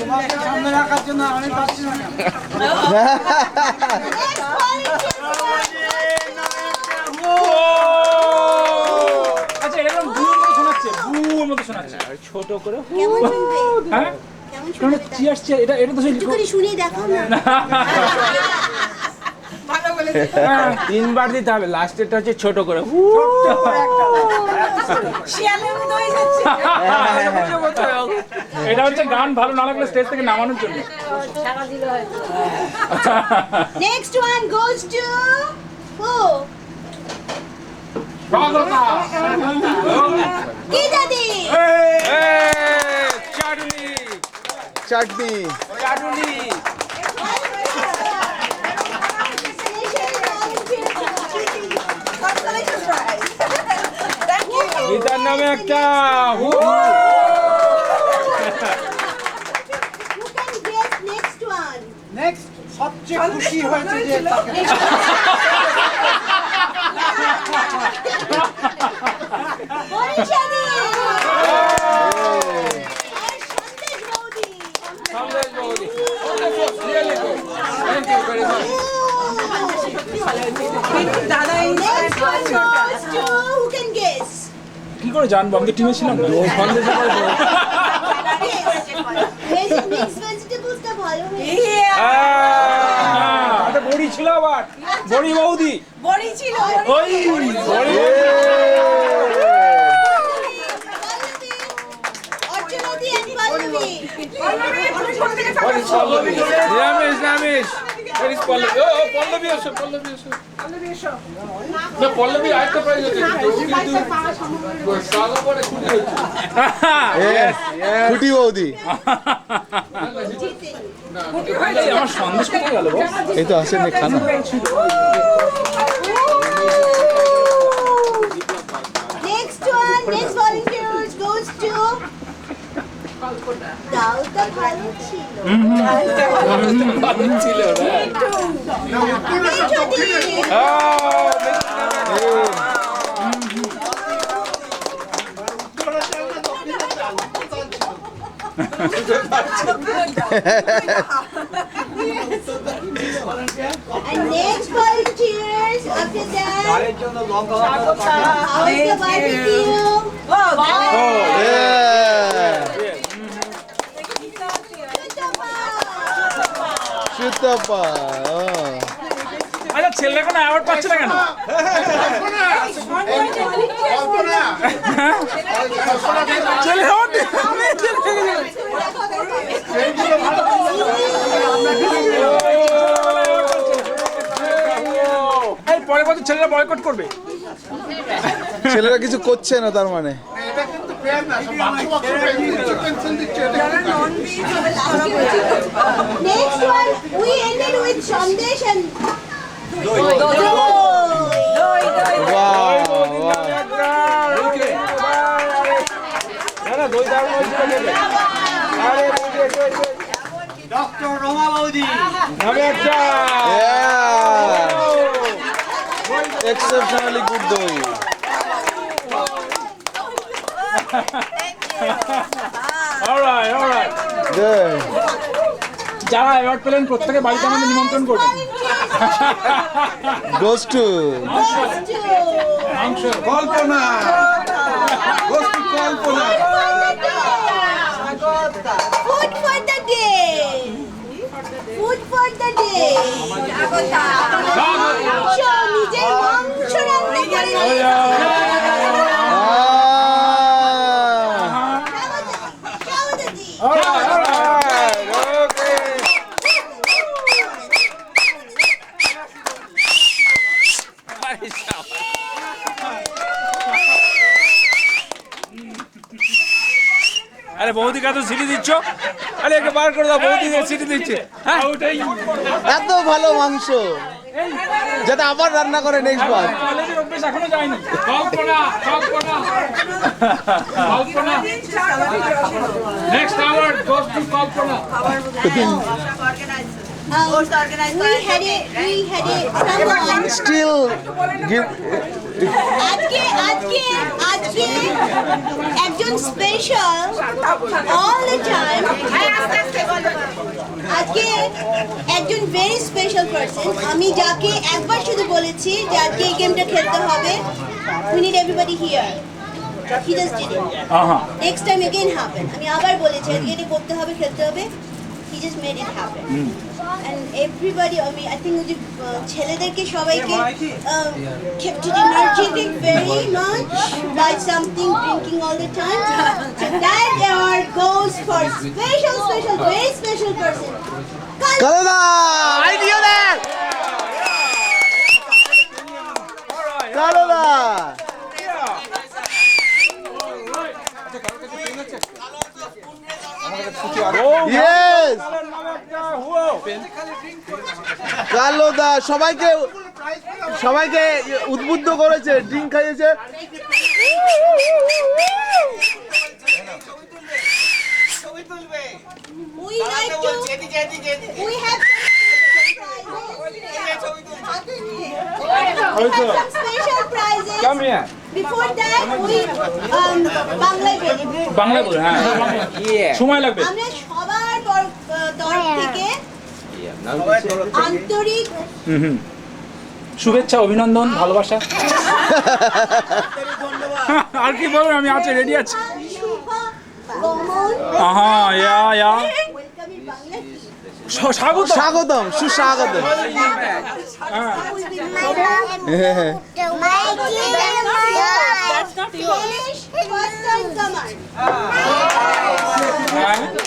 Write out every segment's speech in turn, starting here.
সামনে রাখার জন্য আমি পাচ্ছি না। আচ্ছা এরকম বুর মতো শোনাচ্ছে, বুর মতো শোনাচ্ছে ছোট করে। হ্যাঁ কেন চিয়ার্স চিয়ার, এটা এটা তো একটুখানি শুনিয়ে দেখাও না। তিনবার দিতে হবে, লাস্টেরটা হচ্ছে ছোট করে। এটা হচ্ছে গান ভালো না লাগলে স্টেজ থেকে নামানোর জন্য। Next one goes to who? কি দাদি? চাটনি চাটনি চাটনি গীতার নামে একটা। Who can guess next one? Next সবচেয়ে খুশি হয়েছে যে তাকে মনীষা দি। সন্দেশ বৌদি। Really good. Thank you very much. Next one goes to who can guess? কি করে জানবো, আমি তো টিমে ছিলাম না। সন্দেশ Mixed vegetables টা ভালো হয়েছে। একটা বড়ি ছিল আবার, বড়ি বৌদি। বড়ি ছিল। ওই বড়ি অর্চনা দি and পল্লবী। নিরামিষ নিরামিষ। Where is Pallavi? ও পল্লবী এসো, পল্লবী এসো। না পল্লবী আরেকটা প্রাইজ আছে কিন্তু সাগর পরে খুঁটি হচ্ছে। খুঁটি বৌদি। আমার সন্দেশ কোথায় গেল? এই তো আসেন খানা। Next one, next volunteers goes to ডালটা ভালো ছিল। ভালো ছিল না? মিঠু দি। And next volunteers after that. How is the barbecue? Sutapa আচ্ছা ছেলেরা কোনো অ্যাওয়ার্ড পাচ্ছে না কেন? ছেলে award এই পরের বছর ছেলেরা বয়কট করবে। ছেলেরা কিছু করছে না তার মানে। Next one, we ended with Sandesh and Doi. Doctor Rama বৌদি। এক্সেপশনালি গুড দই। Alright alright. যারা অ্যাওয়ার্ড পেলেন প্রত্যেকে বাড়িতে আমাদের নিমন্ত্রণ করবেন। গোস to Kalpana Kalpana. Food for the day. Food for the day. নিজের মাংস রান্না করে আরে বৌদি কাছে সিটি দিচ্ছ, আরে একে বার করে দাও, বৌদি সিটি দিচ্ছে। হ্যাঁ এত ভালো মাংস যাতে আবার রান্না করে নেক্সট বার। এখনো যায়নি। Kalpana Kalpana Kalpana. Next award goes to Kalpana. we had it someone Still give আজকে একজন স্পেশাল all the time একজন ভেরি স্পেশাল পারসন, আমি যাকে একবার শুধু বলেছি যে আজকে এই গেমটা খেলতে হবে, we need everybody here, he just did it. Next time again happen, আমি আবার বলেছি আজকে এটা করতে হবে, খেলতে হবে, he just made it happen. And everybody, আমি আই থিঙ্ক যে ছেলেদেরকে সবাইকে kept it energetic very much by something drinking all the time, so that award goes for special very special person, কালোদা আই নিউ দ্যাট কালোদা yes কালোদা সবাইকে উদ্বুদ্ধ করেছে, ড্রিঙ্ক খাইয়েছে। we like to, we have some special prizes. Come here. Before that, we Bangla বল, হ্যাঁ সময় লাগবে। আমরা সবার তরফ থেকে আন্তরিক শুভেচ্ছা, অভিনন্দন, ভালোবাসা। আর কি বলবেন, আমি আছি, রেডি আছি। শুভ গমন, ইয়া ওয়েলকাম ইন বাংলা। স্বাগত। স্বাগতম, সুস্বাগতম।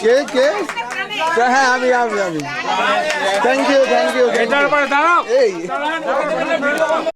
কে হ্যাঁ আমি থ্যাংক ইউ এটার পরে দাঁড়াও। এই